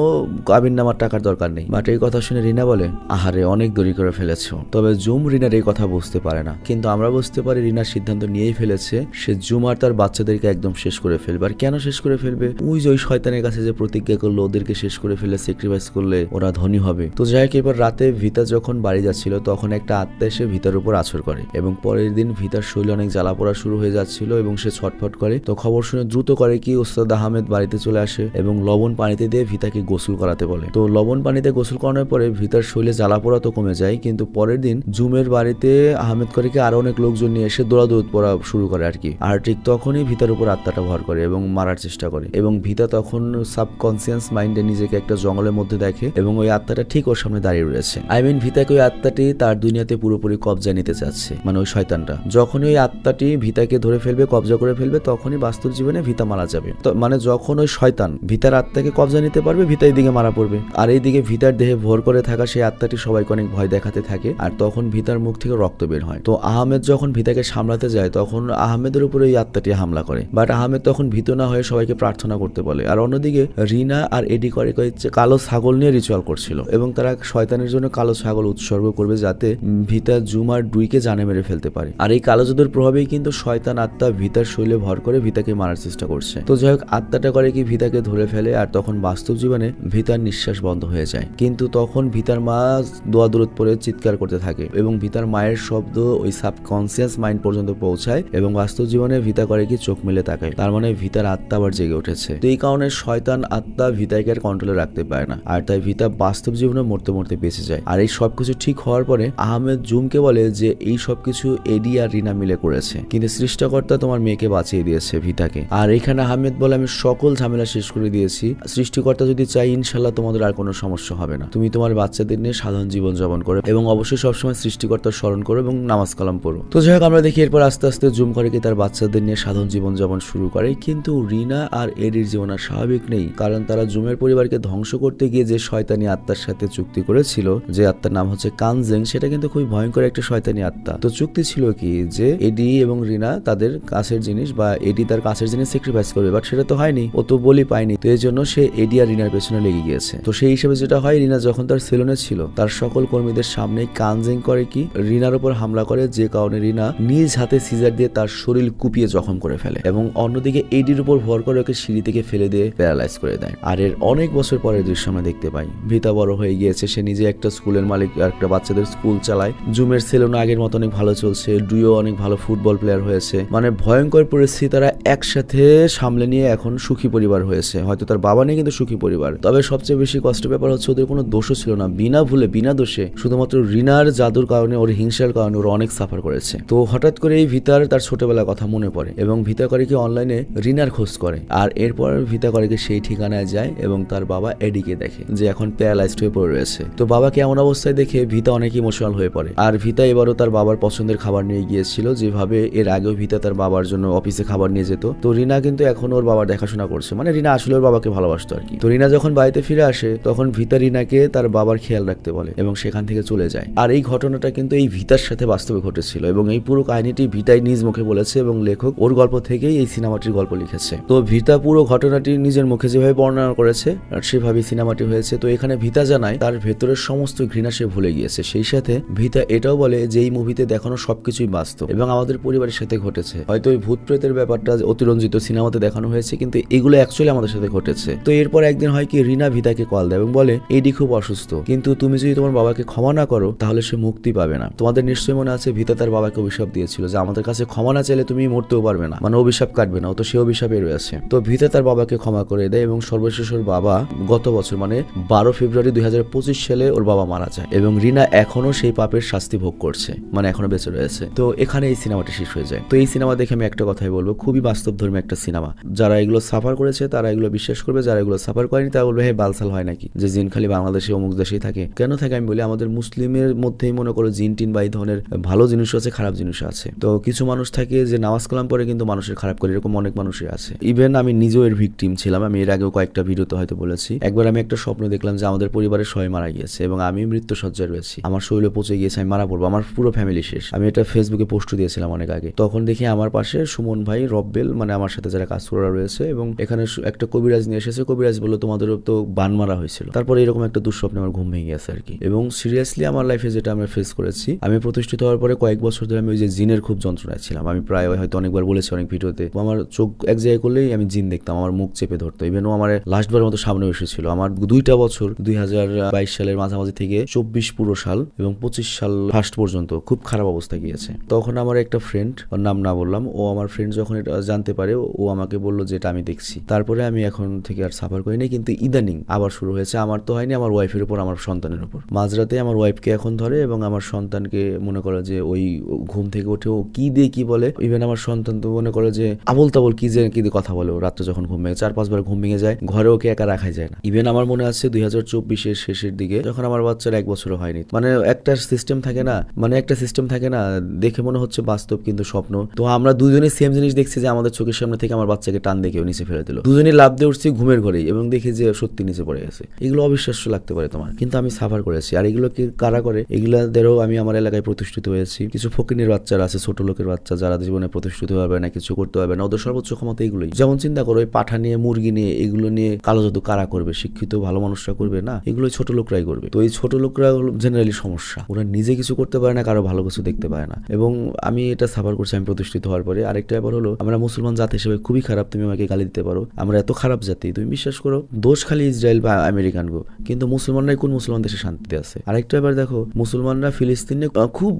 কাবিননামার টাকার দরকার নেই। বাট এই কথা শুনে রিনা বলে, আহারে অনেক দেরি করে ফেলেছো। তবে জুম রিনার এই কথা বুঝতে পারে না, কিন্তু আমরা বুঝতে পারি রিনার সিদ্ধান্ত নিয়েই ফেলেছে সে জুম আর তার বাচ্চাদেরকে একদম শেষ করে ফেলবে। আর কেন শেষ করে ফেলবে? ওই যে ওই শয়তানের কাছে যে প্রতিজ্ঞা করলো ওদেরকে শেষ করে ফেলে স্যাক্রিফাইস করলে ওরা ধনী হবে। তো যাই হোক, এবার রাতে ভিতা যখন বাড়ি যাচ্ছিল তখন একটা আত্মা এসে ভিতার উপর আছর করে এবং পরের দিন ভিতার শরীরে অনেক জ্বালা পোড়া শুরু হয়ে যাচ্ছিল এবং সে ছটফট করে। তো খবর শুনে দ্রুত করে কি ওস্তাদ আহমেদ বাড়িতে চলে আসে এবং লবণ পানিতে দিয়ে ভিতাকে গোসল করাতে বলে। তো লবণ পানিতে গোসল করানোর পরে ভিতার শরীরে জ্বালা পোড়া তো কমে যায়, কিন্তু পরের দিন জুমের বাড়িতে আহমেদ করে কি আরো অনেক লোকজন নিয়ে এসে দৌড়াদৌড় পড়া শুরু করে আর কি। আর ঠিক তখনই ভিতার উপর আত্মাটা ভর করে এবং মারার চেষ্টা করে এবং ভিতা তখন সাবকনসিয়াস মাইন্ডে নিজেকে একটা জঙ্গলের মধ্যে দেখে এবং ওই আত্মাটা ঠিক ওর সামনে দাঁড়িয়ে রয়েছে। ভিতাকে ওই আত্মাটি তার দুনিয়াতে পুরোপুরি কবজা নিতে চাচ্ছে, মানে ওই শয়তানটা। যখনই ওই আত্মাটি ভিতাকে ধরে ফেলবে, কবজা করে ফেলবে, তখনই বাস্তব জীবনে ভিতা মারা যাবে। তো মানে যখন ওই শয়তান ভিতার আত্মাকে কবজা নিতে পারবে, ভিতা এইদিকে মারা পড়বে। আর এইদিকে ভিতার দেহে ভর করে থাকা সেই আত্মাটি সবাইকে অনেক ভয় দেখাতে থাকে আর তখন ভিতার মুখ থেকে রক্ত বের হয়। তো আহমেদ যখন ভিতাকে সামলাতে যায় তখন আহমেদের উপরে ওই আত্মাটি হামলা করে, বাট আহমেদ তখন ভীত না হয়ে সবাইকে প্রার্থনা করতে বলে। আর অন্যদিকে রিনা আর এডি করে কালো ছাগল নিয়ে রিচুয়াল করছিল এবং তারা শয়তানের জন্য কালো ছাগল উৎসর্গ করবে যাতে ভিতা জুম আর ডুইকে জানে মেরে ফেলতে পারে। আর এই কালো জাদুর প্রভাবেই কিন্তু শয়তান আত্মা ভিতার শরীরে ভর করে ভিতাকে মারার চেষ্টা করছে। তো যাই হোক, আত্মাটা করে কি ভিতাকে ধরে ফেলে আর তখন বাস্তব জীবনে ভিতার নিঃশ্বাস বন্ধ হয়ে যায়। কিন্তু তখন ভিতার মা দোয়া দূরত পড়ে চিৎকার করতে থাকে এবং ভিতার মায়ের শব্দ ওই সাবকনসিয়াস মাইন্ড পর্যন্ত পৌঁছায় এবং বাস্তব জীবনে ভিতা করে কি চোখ মেলে তাকায়। তার মানে ভিতার আত্মা আবার জেগে উঠেছে। তো এই কারণে শয়তান আত্মা ভিতাকে আর কন্ট্রোলে রাখতে পারে না আর তাই ভিতা বাস্তব জীবনে মরতে মরতে বেঁচে যায়। আর এই সবকিছু ঠিক হওয়ার পরে আহমেদ জুমকে বলে যে এই সবকিছু এডি আর রিনা মিলে করেছে, কিন্তু সৃষ্টিকর্তা তোমার মেয়েকে বাঁচিয়ে দিয়েছে ভিতাকে। আর এখানে আহমেদ বলে আমি সকল ঝামেলা শেষ করে দিয়েছি, সৃষ্টিকর্তা যদি চাই ইনশাল্লাহ তোমাদের আর কোনো সমস্যা হবে না, তুমি তোমার বাচ্চাদের নিয়ে সাধারণ জীবন যাপন করো এবং অবশ্যই সবসময় সৃষ্টিকর্তার স্মরণ করো এবং নামাজ কালাম পড়ো। তো যাই হোক, আমরা দেখি এরপর আস্তে আস্তে জুম করে কি তার বাচ্চাদের নিয়ে সাধারণ জীবন যাপন শুরু করে, কিন্তু রিনা আর এডির জীবন আর স্বাভাবিক নেই, কারণ তারা জুমের পরিবারকে ধ্বংস করতে গিয়ে যে শয়তানি আত্মার সাথে চুক্তি করেছিল, যে আত্মার নাম হচ্ছে কানজেং, সেটা কিন্তু খুবই ভয়ঙ্কর একটা শয়তানি আত্মা। তো চুক্তি ছিল কি যে এডি এবং রিনা তাদের কাছের জিনিস বা এডি তার কাছের জিনিস স্যাক্রিফাইস করবে, বাট সেটা তো হয়নি, ও তো বলি পায়নি। তো এই জন্য সে এডি আর রিনার পেছনে লেগে গিয়েছে। তো সেই হিসেবে যেটা হয়, রিনা যখন তার সেলুনে ছিল তার সকল কর্মীদের সামনে কানজেং করে কি রিনার উপর হামলা করে, যে কারণে রিনা নিজ হাতে সিজার দিয়ে তার শরীর কুপিয়ে জখম করে ফেলে এবং অন্যদিকে এডির উপর ভর করে ওকে সিঁড়ি থেকে ফেলে দিয়ে প্যারালাইজ করে দেয়। আর এর অনেক বছর পরের দৃশ্য আমরা দেখতে পাই, ভিতা বড় হয়ে গিয়েছে, সে নিজে একটা স্কুলের মালিক, একটা বাচ্চাদের স্কুল চালায়। জুমের সেলুন আগের মতো অনেক ভালো চলছে, ডুইও অনেক ভালো ফুটবল প্লেয়ার হয়েছে, মানে ভয়ঙ্কর পরিস্থিতি তারা একসাথে সামলে নিয়ে এখন সুখী পরিবার হয়েছে। হয়তো তার বাবা নেই কিন্তু সুখী পরিবার। তবে সবচেয়ে বেশি কষ্টের ব্যাপার হচ্ছে ওদের কোনো দোষও ছিল না, বিনা ভুলে বিনা দোষে শুধুমাত্র রিনার জাদুর কারণে, ওর হিংসার কারণে ওরা অনেক সাফার করেছে। তো হঠাৎ করে এই ভিতার তার ছোটবেলার কথা মনে পড়ে এবং ভিতা করে কি অনলাইনে রিনার খোঁজ করে আর এরপর ভিতা করে কি সেই ঠিকানায় যায় এবং তার বাবা এডিকে দেখে যে এখন প্যারালাইজড হয়ে পড়ে রয়েছে। তো বাবাকে এমন অবস্থায় দেখে ভিতা অনেক ইমোশনাল হয়ে পড়ে আর ভিতা এবারও তার বাবার পছন্দের খাবার নিয়ে গিয়েছিল, যেভাবে এর আগেও ভিতা তার বাবার জন্য অফিসে খাবার নিয়ে যেত। তো রিনা কিন্তু এখন ওর বাবার দেখাশোনা করছে, মানে রিনা আসলে ওর বাবাকে ভালোবাসতো আর কি। তো রিনা যখন বাড়িতে ফিরে আসে তখন ভিতা রিনাকে তার বাবার খেয়াল রাখতে বলে এবং সেখান থেকে চলে যায়। আর এই ঘটনাটা কিন্তু এই ভিতার সাথে বাস্তবে ঘটেছিল এবং এই পুরো কাহিনীটি ভিতাই নিজ মুখে বলেছে এবং লেখক ওর গল্প থেকেই এই সিনেমাটির গল্প লিখেছে। তো ভিতা পুরো ঘটনাটি নিজের মুখে যেভাবে বর্ণনা করেছে আর সেভাবেই সিনেমাটি হয়েছে। তো এখানে ভিতা জানায় তার ভেতরের সমস্ত ঘৃণা সে ভুলে গিয়েছে। সেই সাথে ভিতা এটাও বলে যে এই মুভিতে দেখানো সবকিছুই বাস্তব এবং আমাদের পরিবারের সাথে ঘটেছে। হয়তো ওই ভূত প্রেতের ব্যাপারটা অতিরঞ্জিত সিনেমাতে দেখানো হয়েছে, কিন্তু এগুলো অ্যাকচুয়ালি আমাদের সাথে ঘটেছে। তো এরপর একদিন হয় কি রিনা ভিতাকে কল দেয় এবং বলে এডি খুব অসুস্থ, কিন্তু তুমি যদি তোমার বাবাকে ক্ষমা না করো তাহলে সে মুক্তি পাবে না। তোমাদের নিশ্চয়ই মনে আছে ভিতা তার বাবাকে অভিশাপ দিয়েছিল যে আমাদের কাছে ক্ষমা না চাইলে তুমি মরতেও পারবে না, মানে অভিশাপ কাটবে না। ও তো সে অভিশাপে রয়েছে। তো ভিতা তার বাবাকে ক্ষমা করে দেয় এবং সর্বশেষ ওর বাবা গত বছর মানে 12 ফেব্রুয়ারি 2025 সালে ওর বাবা মারা যায় এবং রিনা এখনো সেই পাপের শাস্তি ভোগ করছে, মানে এখনো বেঁচে রয়েছে। তো এখানে এই সিনেমাটি শেষ হয়ে যায়। তো এই সিনেমা দেখে আমি একটা কথাই বলবো, খুবই বাস্তবধর্মী একটা সিনেমা। যারা এগুলো সাফার করেছে তারা এগুলো বিশ্বাস করবে, যারা এগুলো সাফার করেনি তারা বলবে হে বালসাল হয় নাকি যে জিন খালি বাংলাদেশে অমুক দেশেই থাকে। কেন থাকে আমি বলি, আমাদের মুসলিমের মধ্যেই মনে করো জিন টিন বা এই ধরনের ভালো জিনিস আছে, খারাপ জিনিস আছে। তো কিছু মানুষ থাকে যে নামাজ কালাম পরে কিন্তু মানুষের খারাপ করে, এরকম অনেক মানুষই আছে। ইভেন আমি নিজেও এর ভিকটিম ছিলাম। আমি এর আগেও কয়েকটা ভিডিওতে হয়তো বলেছি। একবার আমি একটা স্বপ্ন দেখলাম যে আমাদের পরিবারের সবাই মারা গিয়েছে এবং আমি মৃত্যুসজ্জায় রয়েছি, আমার শরীরে পচে গিয়েছে, আমি মারা পড়বো, আমার পুরো ফ্যামিলি শেষ। আমি এটা ফেসবুকে পোস্ট দিয়েছিলাম অনেক আগে। তখন দেখি আমার পাশে সুমন ভাই, রব্বেল, মানে আমার সাথে যারা কাজ করা রয়েছে এবং এখানে একটা কবিরাজ নিয়ে এসেছে। কবিরাজ বললো তোমাদেরও তো বান মারা হয়েছিল। তারপরে এরকম একটা দুঃস্বপ্নে আমার ঘুম ভেঙে গেছে আর কি। এবং সিরিয়াসলি আমার লাইফে যেটা আমরা ফেস করেছি, আমি প্রতিষ্ঠিত হওয়ার পরে কয়েক বছর ধরে আমি ওই যে জিনের খুব যন্ত্রণায় ছিলাম। আমি প্রায় হয়তো অনেকবার বলেছি অনেক ভিডিওতে, আমার চোখ এক জায়গায় করলেই আমি জিন দেখতাম, আমার মুখ চেপে ধরতো। ইভেন ও আমার লাস্টবার মতো সামনে এসেছিল। আমার 2টা বছর 2022 সালের মাঝামাঝি থেকে 24 পুরো সাল এবং 25 সাল ফার্স্ট পর্যন্ত খুব খারাপ অবস্থা গিয়েছে। তখন আমার একটা ফ্রেন্ড, ওর নাম না বললাম, ও আমার ফ্রেন্ড যখন এটা জানতে পারে, ও আমাকে বললো যে এটা আমি দেখছি। তারপরে আমি এখন থেকে আর সাফার করিনি, কিন্তু ইদানিং আবার শুরু হয়েছে। আমার তো হয়নি, আমার ওয়াইফের উপর, আমার সন্তানের উপর। মাঝরাতে আমার ওয়াইফকে এখন ধরে এবং আমার সন্তানকে মনে করে যে ওই ঘুম থেকে উঠে ও কি দিয়ে কি বলে। ইভেন আমার সন্তান তো মনে করে যে আবল তাবল কি দিয়ে কথা বলে। ও রাত্রে যখন ঘুম ভেঙে 4-5 বার ঘুম ভেঙে যায়, ঘরে ওকে একা রাখাই যায় না। ইভেন আমার মনে আছে 2024-এর শেষের দিকে যখন আমার বাচ্চার 1 বছরও হয়নি, মানে একটা সিস্টেম থাকে না, দেখে মনে হচ্ছে বাস্তব কিন্তু স্বপ্ন। তো আমরা দুজনে সেম জিনিস দেখছি যে আমাদের চোখের সামনে থেকে আমার বাচ্চাকে টান দেখেও নিচে ফেলে দিল। দুজনে লাফ দিয়ে উঠছি ঘুমের ঘরেই এবং দেখি যে সত্যি নিচে পড়ে গেছে। এগুলো অবিশ্বাস্য লাগতে পারে তোমার, কিন্তু আমি সাফার করেছি। আর এগুলো কি কারা করে? এগুলাদেরও আমি আমার এলাকায় প্রতিষ্ঠিত হয়েছি। কিছু ফকিনের বাচ্চারা আছে, ছোট লোকের বাচ্চা, যারা জীবনে প্রতিষ্ঠিত হবে না, কিছু করতে হবে না, ওদের সর্বোচ্চ ক্ষমতা এগুলোই। যেমন চিন্তা করো, ওই পাঠা নিয়ে, মুরগি নিয়ে, এগুলো নিয়ে কালো জাদু কারা করবে? শিক্ষিত ভালো মানুষরা করবে না, এগুলো ছোট লোকরাই করবে। তো এই ছোট লোকরা জেনারেলি সমস্যা, ওরা নিজে কিছু করতে পারে না, কারো ভালো কিছু দেখতে পায় না। এবং আমি এটা সাফার করছি আমি প্রতিষ্ঠিত হওয়ার পরে। আরেকটা ব্যাপার হলো, আমরা মুসলমান জাতি হিসেবে খুবই খারাপ। তুমি আমাকে গালি দিতে পারো, আমরা এত খারাপ জাতি, তুমি বিশ্বাস করো, দোষ খালি ইসরায়েল বা আমেরিকান গো, কিন্তু মুসলমানরাই কোন মুসলমান দেশে শান্তিতে আছে? আরেকটা ব্যাপার দেখো, মুসলমানরা ফিলিস্তিনে খুব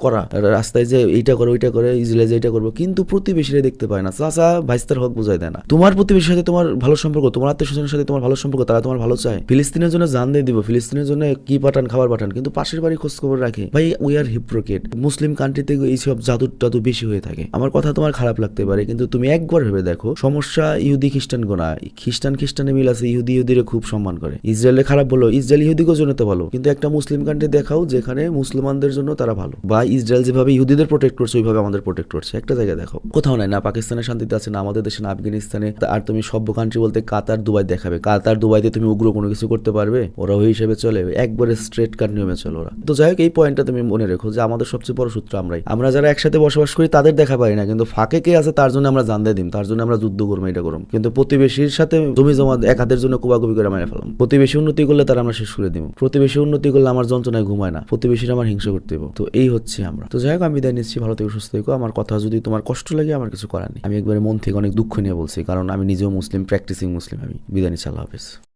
করা, রাস্তায় যে এইটা করে ওইটা করে, ইসরায়েল যে এইটা করবো, কিন্তু প্রতিবেশীরা দেখতে পায় না। চাচা ভাইস্তার হক বোঝায় দেয় না। তোমার প্রতিবেশীর সাথে তোমার ভালো সম্পর্ক, তোমার আত্মীয় স্বজনের সাথে তোমার ভালো সম্পর্ক, তারা তোমার ভালো চায়। ফিলিস্তিনের জন্য জান দিয়ে দিব, ফিলিস্তিনের জন্য কি পাঠান, খাবার পাঠান, কিন্তু পাশের বাড়ি খোঁজ খবর রাখে। ভাই উই আর হিপ্রোকেট। মুসলিম কান্ট্রিতে এইসব জাদু টাদু বেশি হয়ে থাকে। আমার কথা তোমার খারাপ লাগতে পারে, কিন্তু তুমি একবার ভেবে দেখো, সমস্যা ইহুদি খ্রিস্টান গোনা। খ্রিস্টানে মিল আছে, ইহুদিরে খুব সম্মান করে। ইসরায়েলে খারাপ বলো, ইসরায়েল ইহুদিকের জন্য তো ভালো, কিন্তু একটা মুসলিম কান্ট্রি দেখাও যেখানে মুসলমানদের জন্য তারা ভালো, বা ইসরায়েল যেভাবে ইহুদিদের প্রোটেক্ট করছে ওইভাবে আমাদের প্রোটেক্ট করছে। একটা জায়গায় দেখো, কোথাও নাই, না পাকিস্তানে শান্তিতে আছে, না আমাদের দেশে, না আফগানিস্তানে। আর তুমি সভ্য কান্ট্রি বলতে কাতার, দুবাই দেখাবে। কাতার, দুবাইতে তুমি উগ্র কোনো কিছু করতে পারবে? ওরা ওই হিসেবে চলে, একবারে স্ট্রেট কাট নিয়মে চলে ওরা। তো যাই হোক, এই পয়েন্টটা তুমি মনে রেখো যে আমাদের সবচেয়ে বড় সূত্র আমরাই। আমরা যারা একসাথে বসবাস করি তাদের দেখা পাই না, কিন্তু ফাঁকে কে আছে তার জন্য আমরা জান দিয়ে দিম, তার জন্য আমরা যুদ্ধ করবো, এটা করবো। কিন্তু প্রতিবেশীর সাথে জমি জমা এক হাতের জন্য কোবাকুবি করে মেরে ফেলাম। প্রতিবেশী উন্নতি করলে তারা আমরা শেষ করে দিব। প্রতিবেশী উন্নতি করলে আমার যন্ত্রণায় ঘুমায় না, প্রতিবেশীরা আমার হিংসা করতে দেবো। তো এই হচ্ছে আমরা। তো যাই হোক, আমি বিদায় নিচ্ছি, ভালো থেকো, সুস্থ থেকো। আমার কথা যদি তোমার কষ্ট লাগে, আমার কিছু করার নেই। আমি একবারে মন থেকে অনেক দুঃখ নিয়ে বলছি, কারণ আমি নিজেও মুসলিম, প্র্যাকটিসিং মুসলিম। আমি বিদায় নিচ্ছি, আল্লাহ হাফেজ।